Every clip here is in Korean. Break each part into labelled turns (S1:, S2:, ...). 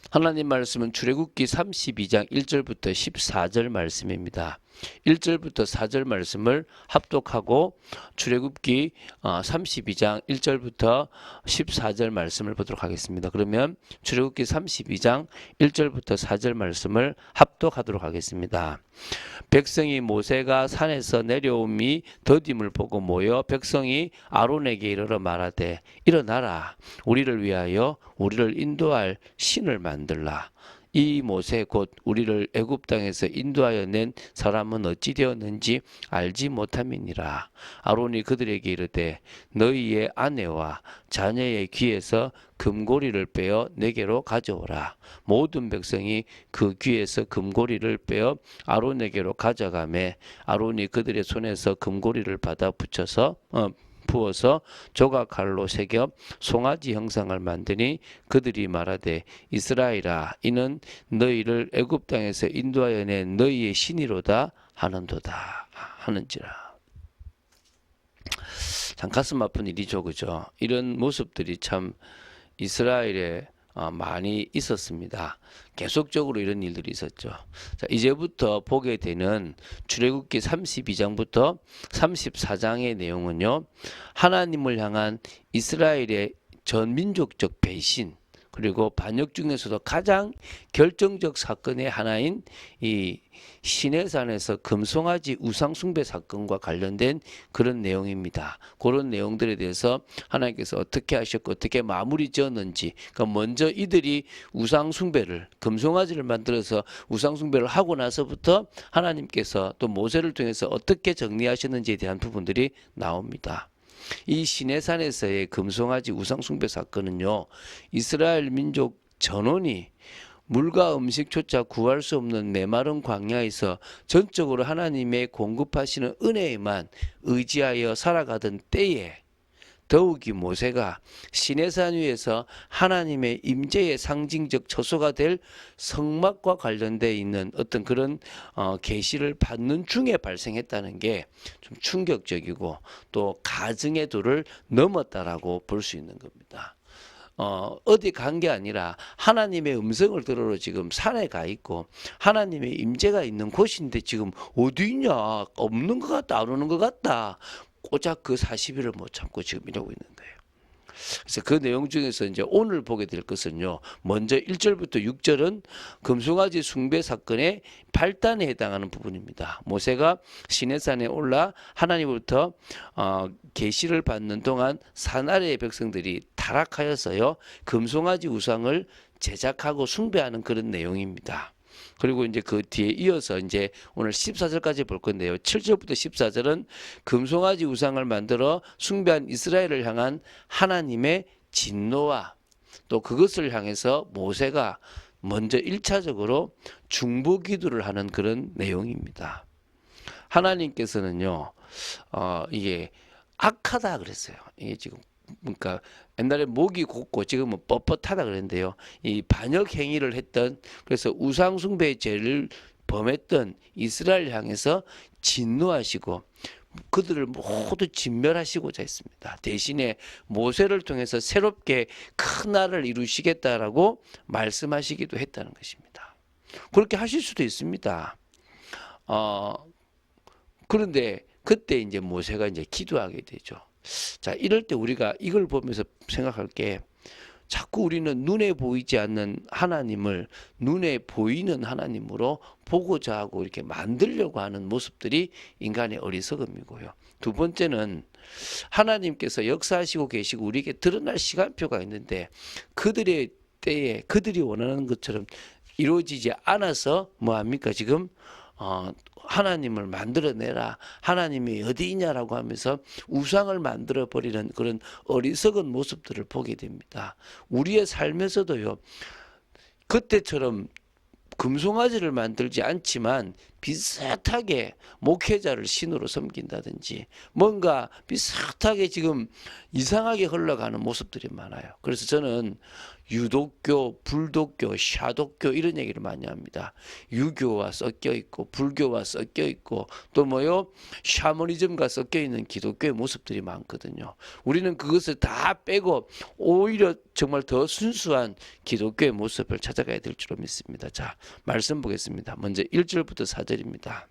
S1: 하나님 말씀은 출애굽기 32장 1절부터 14절 말씀입니다. 1절부터 4절 말씀을 합독하고 출애굽기 32장 1절부터 14절 말씀을 보도록 하겠습니다. 그러면 출애굽기 32장 1절부터 4절 말씀을 합독하도록 하겠습니다. 백성이 모세가 산에서 내려옴이 더딤을 보고 모여 백성이 아론에게 이르러 말하되 일어나라 우리를 위하여 우리를 인도할 신을 만들라. 이 모세 곧 우리를 애굽 땅에서 인도하여 낸 사람은 어찌 되었는지 알지 못함이니라. 아론이 그들에게 이르되 너희의 아내와 자녀의 귀에서 금고리를 빼어 내게로 가져오라. 모든 백성이 그 귀에서 금고리를 빼어 아론에게로 가져가매 아론이 그들의 손에서 금고리를 받아 부어서 조각칼로 새겨 송아지 형상을 만드니 그들이 말하되 이스라엘아 이는 너희를 애굽 땅에서 인도하여 낸 너희의 신이로다 하는지라. 참 가슴 아픈 일이죠, 그죠? 이런 모습들이 참 이스라엘에 많이 있었습니다. 계속적으로 이런 일들이 있었죠. 자, 이제부터 보게 되는 출애굽기 32장부터 34장의 내용은요. 하나님을 향한 이스라엘의 전민족적 배신 그리고 반역 중에서도 가장 결정적 사건의 하나인 이 시내산에서 금송아지 우상숭배 사건과 관련된 그런 내용입니다. 그런 내용들에 대해서 하나님께서 어떻게 하셨고 어떻게 마무리 지었는지 그러니까 먼저 이들이 우상숭배를 금송아지를 만들어서 우상숭배를 하고 나서부터 하나님께서 또 모세를 통해서 어떻게 정리하셨는지에 대한 부분들이 나옵니다. 이 시내산에서의 금송아지 우상숭배 사건은요. 이스라엘 민족 전원이 물과 음식조차 구할 수 없는 메마른 광야에서 전적으로 하나님의 공급하시는 은혜에만 의지하여 살아가던 때에 더욱이 모세가 시내산 위에서 하나님의 임재의 상징적 처소가 될 성막과 관련되어 있는 어떤 그런 계시를 받는 중에 발생했다는 게 좀 충격적이고 또 가증의 도를 넘었다라고 볼 수 있는 겁니다. 어디 간 게 아니라 하나님의 음성을 들으러 지금 산에 가 있고 하나님의 임재가 있는 곳인데 지금 어디 있냐 없는 것 같다 안 오는 것 같다 고작 그 40일을 못 참고 지금 이러고 있는 거예요. 그래서 그 내용 중에서 이제 오늘 보게 될 것은요. 먼저 1절부터 6절은 금송아지 숭배 사건의 발단에 해당하는 부분입니다. 모세가 시내산에 올라 하나님으로부터 계시를 받는 동안 산 아래의 백성들이 타락하여서요. 금송아지 우상을 제작하고 숭배하는 그런 내용입니다. 그리고 이제 그 뒤에 이어서 이제 오늘 14절까지 볼 건데요. 7절부터 14절은 금송아지 우상을 만들어 숭배한 이스라엘을 향한 하나님의 진노와 또 그것을 향해서 모세가 먼저 1차적으로 중보 기도를 하는 그런 내용입니다. 하나님께서는요, 이게 악하다 그랬어요. 이게 지금 그러니까 옛날에 목이 곱고 지금은 뻣뻣하다 그랬는데요. 이 반역 행위를 했던 그래서 우상 숭배의 죄를 범했던 이스라엘 향해서 진노하시고 그들을 모두 진멸하시고자 했습니다. 대신에 모세를 통해서 새롭게 큰 나라를 이루시겠다라고 말씀하시기도 했다는 것입니다. 그렇게 하실 수도 있습니다. 그런데 그때 이제 모세가 이제 기도하게 되죠. 자, 이럴 때 우리가 이걸 보면서 생각할 게 자꾸 우리는 눈에 보이지 않는 하나님을 눈에 보이는 하나님으로 보고자 하고 이렇게 만들려고 하는 모습들이 인간의 어리석음이고요. 두 번째는 하나님께서 역사하시고 계시고 우리에게 드러날 시간표가 있는데 그들의 때에 그들이 원하는 것처럼 이루어지지 않아서 뭐합니까? 지금 하나님을 만들어내라. 하나님이 어디 있냐라고 하면서 우상을 만들어버리는 그런 어리석은 모습들을 보게 됩니다. 우리의 삶에서도요. 그때처럼 금송아지를 만들지 않지만 비슷하게 목회자를 신으로 섬긴다든지 뭔가 비슷하게 지금 이상하게 흘러가는 모습들이 많아요. 그래서 저는 유독교, 불독교, 샤독교 이런 얘기를 많이 합니다. 유교와 섞여 있고 불교와 섞여 있고 또 뭐요? 샤머니즘과 섞여 있는 기독교의 모습들이 많거든요. 우리는 그것을 다 빼고 오히려 정말 더 순수한 기독교의 모습을 찾아가야 될 줄로 믿습니다. 자, 말씀 보겠습니다. 먼저 1절부터 4절입니다.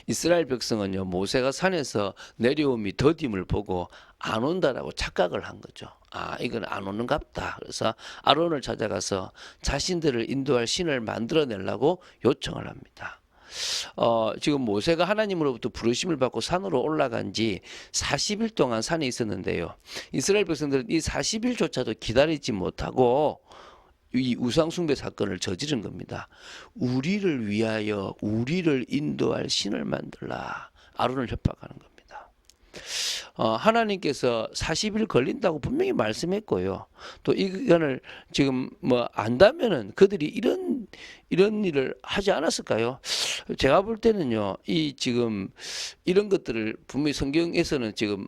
S1: 이스라엘 백성은요, 모세가 산에서 내려옴이 더딤을 보고 안 온다라고 착각을 한 거죠. 아, 이건 안 오는갑다. 그래서 아론을 찾아가서 자신들을 인도할 신을 만들어내려고 요청을 합니다. 지금 모세가 하나님으로부터 부르심을 받고 산으로 올라간 지 40일 동안 산에 있었는데요. 이스라엘 백성들은 이 40일조차도 기다리지 못하고 이 우상숭배 사건을 저지른 겁니다. 우리를 위하여 우리를 인도할 신을 만들라. 아론을 협박하는 겁니다. 하나님께서 40일 걸린다고 분명히 말씀했고요. 또 이거를 지금 뭐 안다면은 그들이 이런 일을 하지 않았을까요? 제가 볼 때는요, 이 지금 이런 것들을 분명히 성경에서는 지금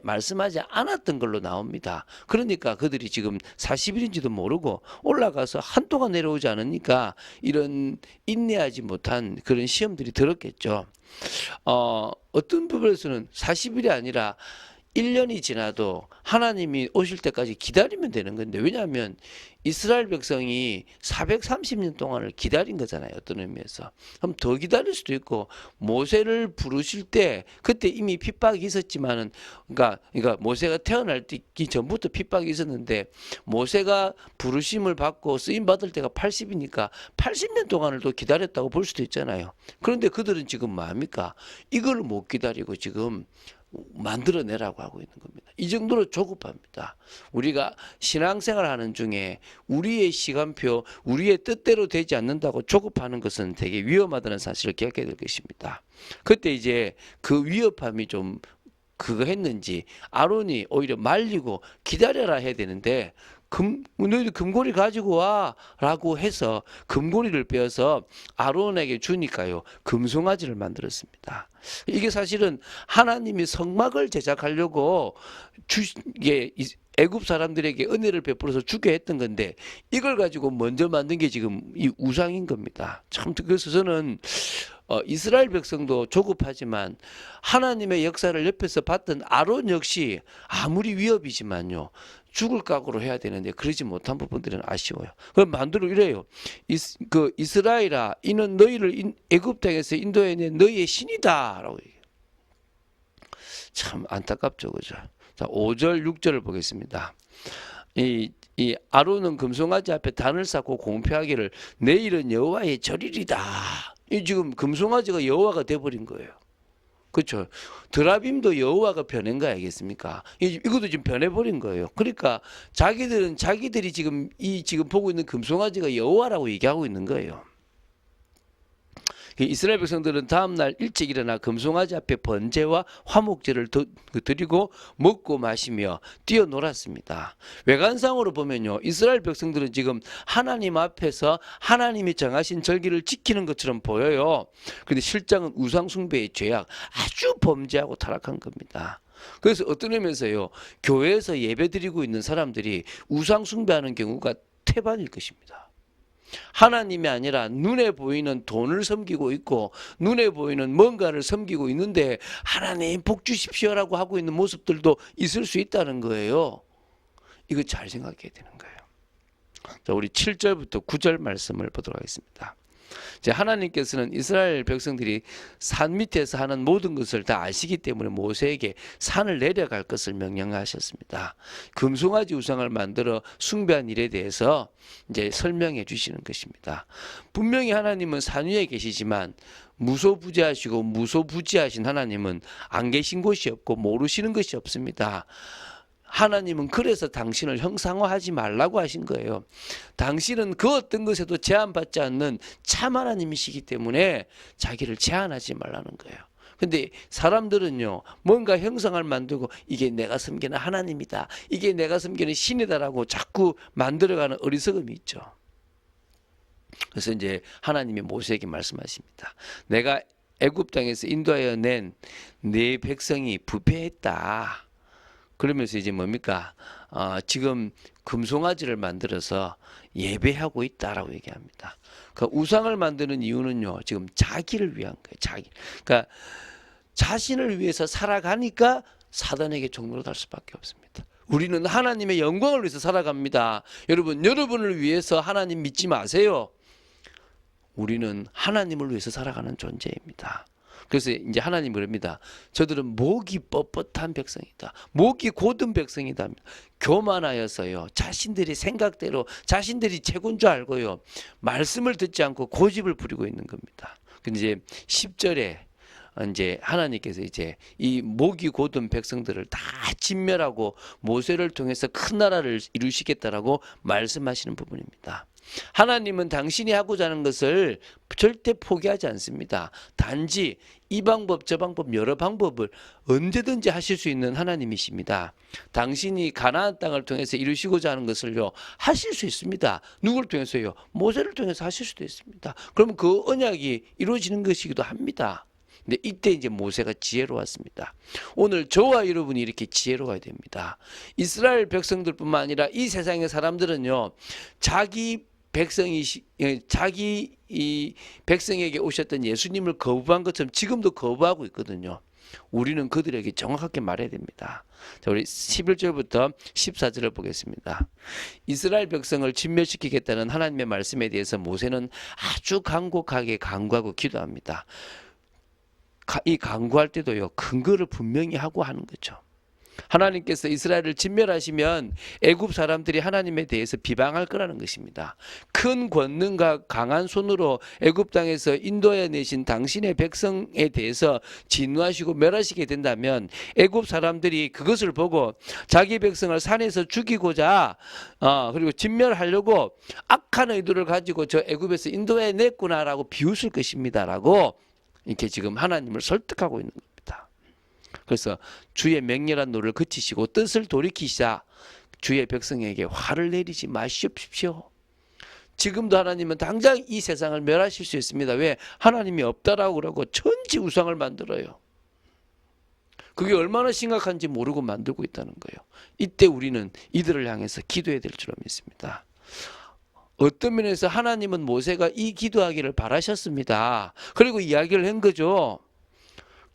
S1: 말씀하지 않았던 걸로 나옵니다. 그러니까 그들이 지금 40일인지도 모르고 올라가서 한동안 내려오지 않으니까 이런 인내하지 못한 그런 시험들이 들었겠죠. 어떤 부분에서는 40일이 아니라 1년이 지나도 하나님이 오실 때까지 기다리면 되는 건데, 왜냐하면 이스라엘 백성이 430년 동안을 기다린 거잖아요. 어떤 의미에서. 그럼 더 기다릴 수도 있고, 모세를 부르실 때 그때 이미 핍박이 있었지만은, 그러니까 모세가 태어나기 전부터 핍박이 있었는데, 모세가 부르심을 받고 쓰임 받을 때가 80이니까 80년 동안을 또 기다렸다고 볼 수도 있잖아요. 그런데 그들은 지금 뭐합니까? 이걸 못 기다리고 지금 만들어내라고 하고 있는 겁니다. 이 정도로 조급합니다. 우리가 신앙생활 하는 중에 우리의 시간표, 우리의 뜻대로 되지 않는다고 조급하는 것은 되게 위험하다는 사실을 기억해야 될 것입니다. 그때 이제 그 위협함이 좀 그거 했는지 아론이 오히려 말리고 기다려라 해야 되는데, 너희들 금고리 가지고 와 라고 해서 금고리를 빼어서 아론에게 주니까요, 금송아지를 만들었습니다. 이게 사실은 하나님이 성막을 제작하려고 애굽 사람들에게 은혜를 베풀어서 주게 했던 건데, 이걸 가지고 먼저 만든 게 지금 이 우상인 겁니다. 참, 그래서 저는 이스라엘 백성도 조급하지만 하나님의 역사를 옆에서 봤던 아론 역시 아무리 위협이지만요, 죽을 각오로 해야 되는데 그러지 못한 부분들은 아쉬워요. 그럼 반대로 이래요. 이스라엘아, 이는 너희를 애굽 땅에서 인도해낸 너희의 신이다라고 얘기해요. 참 안타깝죠, 그죠? 자, 5절, 6절을 보겠습니다. 이 아론은 금송아지 앞에 단을 쌓고 공표하기를 내일은 여호와의 절일이다. 이 지금 금송아지가 여호와가 돼버린 거예요. 그렇죠. 드라빔도 여호와가 변한 거 아니겠습니까? 이것도 지금 변해버린 거예요. 그러니까 자기들이 지금 보고 있는 금송아지가 여호와라고 얘기하고 있는 거예요. 이스라엘 백성들은 다음날 일찍 일어나 금송아지 앞에 번제와 화목제를 드리고 먹고 마시며 뛰어놀았습니다. 외관상으로 보면요, 이스라엘 백성들은 지금 하나님 앞에서 하나님이 정하신 절기를 지키는 것처럼 보여요. 그런데 실상은 우상숭배의 죄악, 아주 범죄하고 타락한 겁니다. 그래서 어떤 의미에서요, 교회에서 예배드리고 있는 사람들이 우상숭배하는 경우가 태반일 것입니다. 하나님이 아니라 눈에 보이는 돈을 섬기고 있고 눈에 보이는 뭔가를 섬기고 있는데, 하나님 복 주십시오라고 하고 있는 모습들도 있을 수 있다는 거예요. 이거 잘 생각해야 되는 거예요. 자, 우리 7절부터 9절 말씀을 보도록 하겠습니다. 하나님께서는 이스라엘 백성들이 산 밑에서 하는 모든 것을 다 아시기 때문에 모세에게 산을 내려갈 것을 명령하셨습니다. 금송아지 우상을 만들어 숭배한 일에 대해서 이제 설명해 주시는 것입니다. 분명히 하나님은 산 위에 계시지만 무소부재하시고 무소부지하신 하나님은 안 계신 곳이 없고 모르시는 것이 없습니다. 하나님은 그래서 당신을 형상화하지 말라고 하신 거예요. 당신은 그 어떤 것에도 제한받지 않는 참 하나님이시기 때문에 자기를 제한하지 말라는 거예요. 근데 사람들은요, 뭔가 형상을 만들고 이게 내가 섬기는 하나님이다, 이게 내가 섬기는 신이다라고 자꾸 만들어가는 어리석음이 있죠. 그래서 이제 하나님이 모세에게 말씀하십니다. 내가 애굽 땅에서 인도하여 낸 네 백성이 부패했다. 그러면서 이제 뭡니까? 지금 금송아지를 만들어서 예배하고 있다라고 얘기합니다. 그 우상을 만드는 이유는요, 지금 자기를 위한 거예요. 그러니까 자신을 위해서 살아가니까 사단에게 종노릇할 수밖에 없습니다. 우리는 하나님의 영광을 위해서 살아갑니다. 여러분을 위해서 하나님 믿지 마세요. 우리는 하나님을 위해서 살아가는 존재입니다. 그래서 이제 하나님 그럽니다. 저들은 목이 뻣뻣한 백성이다. 목이 곧은 백성이다. 교만하여서요. 자신들이 생각대로 자신들이 최고인 줄 알고요. 말씀을 듣지 않고 고집을 부리고 있는 겁니다. 근데 이제 10절에 이제 하나님께서 이제 이 목이 곧은 백성들을 다 진멸하고 모세를 통해서 큰 나라를 이루시겠다라고 말씀하시는 부분입니다. 하나님은 당신이 하고자 하는 것을 절대 포기하지 않습니다. 단지 이 방법 저 방법 여러 방법을 언제든지 하실 수 있는 하나님이십니다. 당신이 가나안 땅을 통해서 이루시고자 하는 것을요 하실 수 있습니다. 누구를 통해서요? 모세를 통해서 하실 수도 있습니다. 그러면 그 언약이 이루어지는 것이기도 합니다. 근데 이때 이제 모세가 지혜로웠습니다. 오늘 저와 여러분이 이렇게 지혜로워야 됩니다. 이스라엘 백성들뿐만 아니라 이 세상의 사람들은요 자기 이 백성에게 오셨던 예수님을 거부한 것처럼 지금도 거부하고 있거든요. 우리는 그들에게 정확하게 말해야 됩니다. 자, 우리 11절부터 14절을 보겠습니다. 이스라엘 백성을 진멸시키겠다는 하나님의 말씀에 대해서 모세는 아주 간곡하게 간구하고 기도합니다. 이 간구할 때도요 근거를 분명히 하고 하는 거죠. 하나님께서 이스라엘을 진멸하시면 애굽 사람들이 하나님에 대해서 비방할 거라는 것입니다. 큰 권능과 강한 손으로 애굽 땅에서 인도해 내신 당신의 백성에 대해서 진노하시고 멸하시게 된다면 애굽 사람들이 그것을 보고 자기 백성을 산에서 죽이고자 그리고 진멸하려고 악한 의도를 가지고 저 애굽에서 인도해 냈구나라고 비웃을 것입니다라고 이렇게 지금 하나님을 설득하고 있는 겁니다. 그래서 주의 맹렬한 노를 그치시고 뜻을 돌이키시자 주의 백성에게 화를 내리지 마십시오. 지금도 하나님은 당장 이 세상을 멸하실 수 있습니다. 왜? 하나님이 없다라고 그러고 천지 우상을 만들어요. 그게 얼마나 심각한지 모르고 만들고 있다는 거예요. 이때 우리는 이들을 향해서 기도해야 될 줄 믿습니다. 어떤 면에서 하나님은 모세가 이 기도하기를 바라셨습니다. 그리고 이야기를 한 거죠.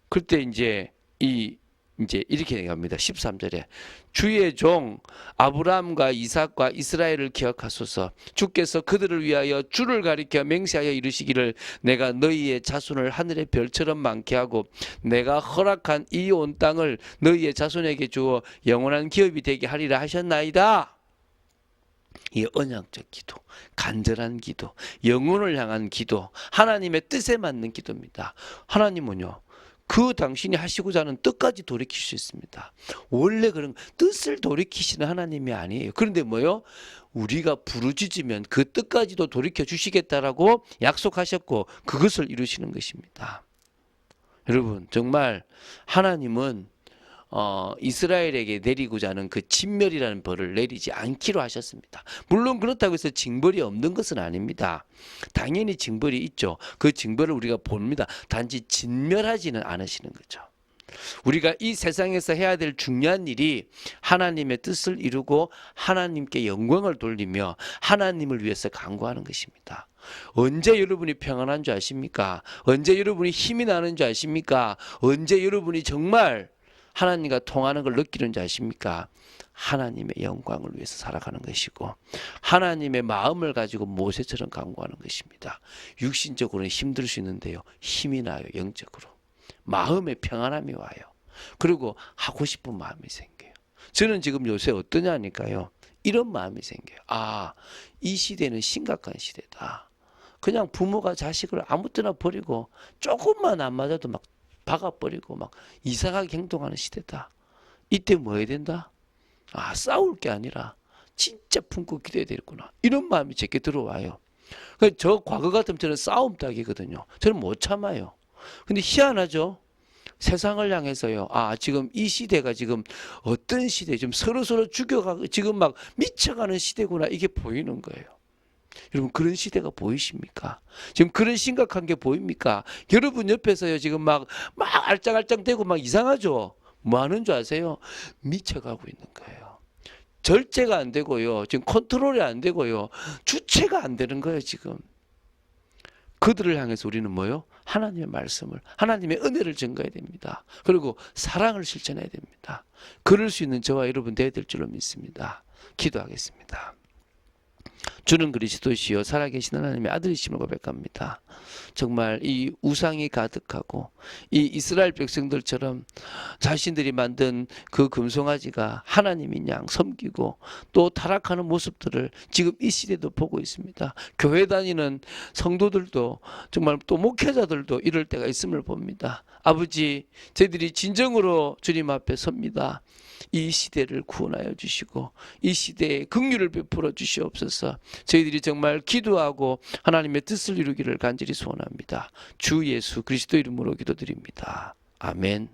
S1: 그때 이제 이렇게 얘기합니다. 13절에 주의 종 아브라함과 이삭과 이스라엘을 기억하소서. 주께서 그들을 위하여 주를 가리켜 맹세하여 이르시기를 내가 너희의 자손을 하늘의 별처럼 많게 하고 내가 허락한 이 온 땅을 너희의 자손에게 주어 영원한 기업이 되게 하리라 하셨나이다. 이 언약적 기도, 간절한 기도, 영혼을 향한 기도, 하나님의 뜻에 맞는 기도입니다. 하나님은요 그 당신이 하시고자 하는 뜻까지 돌이킬 수 있습니다. 원래 그런 뜻을 돌이키시는 하나님이 아니에요. 그런데 뭐요? 우리가 부르짖으면 그 뜻까지도 돌이켜 주시겠다라고 약속하셨고 그것을 이루시는 것입니다. 여러분 정말 하나님은 이스라엘에게 내리고자 하는 그 진멸이라는 벌을 내리지 않기로 하셨습니다. 물론 그렇다고 해서 징벌이 없는 것은 아닙니다. 당연히 징벌이 있죠. 그 징벌을 우리가 봅니다. 단지 진멸하지는 않으시는 거죠. 우리가 이 세상에서 해야 될 중요한 일이 하나님의 뜻을 이루고 하나님께 영광을 돌리며 하나님을 위해서 간구하는 것입니다. 언제 여러분이 평안한 줄 아십니까? 언제 여러분이 힘이 나는 줄 아십니까? 언제 여러분이 정말 하나님과 통하는 걸 느끼는 줄 아십니까? 하나님의 영광을 위해서 살아가는 것이고 하나님의 마음을 가지고 모세처럼 간구하는 것입니다. 육신적으로는 힘들 수 있는데요. 힘이 나요. 영적으로. 마음의 평안함이 와요. 그리고 하고 싶은 마음이 생겨요. 저는 지금 요새 어떠냐니까요. 이런 마음이 생겨요. 이 시대는 심각한 시대다. 그냥 부모가 자식을 아무 때나 버리고 조금만 안 맞아도 막 박아버리고 막 이상하게 행동하는 시대다. 이때 뭐 해야 된다? 싸울 게 아니라 진짜 품고 기도해야 되겠구나. 이런 마음이 제게 들어와요. 저 과거 같으면 저는 싸움 딱이거든요. 저는 못 참아요. 근데 희한하죠? 세상을 향해서요. 지금 이 시대가 지금 어떤 시대, 지금 서로 죽여가고 지금 막 미쳐가는 시대구나. 이게 보이는 거예요. 여러분 그런 시대가 보이십니까? 지금 그런 심각한 게 보입니까? 여러분 옆에서요 지금 막 알짱알짱 대고 막 이상하죠? 뭐 하는 줄 아세요? 미쳐가고 있는 거예요. 절제가 안 되고요. 지금 컨트롤이 안 되고요. 주체가 안 되는 거예요 지금. 그들을 향해서 우리는 뭐요? 하나님의 말씀을, 하나님의 은혜를 전가해야 됩니다. 그리고 사랑을 실천해야 됩니다. 그럴 수 있는 저와 여러분 되어야 될 줄로 믿습니다. 기도하겠습니다. 주는 그리스도시요 살아계신 하나님의 아들이심을 고백합니다. 정말 이 우상이 가득하고 이 이스라엘 백성들처럼 자신들이 만든 그 금송아지가 하나님인 양 섬기고 또 타락하는 모습들을 지금 이 시대도 보고 있습니다. 교회 다니는 성도들도 정말 또 목회자들도 이럴 때가 있음을 봅니다. 아버지, 저희들이 진정으로 주님 앞에 섭니다. 이 시대를 구원하여 주시고 이 시대에 긍휼을 베풀어 주시옵소서. 저희들이 정말 기도하고 하나님의 뜻을 이루기를 간절히 소원합니다. 주 예수 그리스도 이름으로 기도드립니다. 아멘.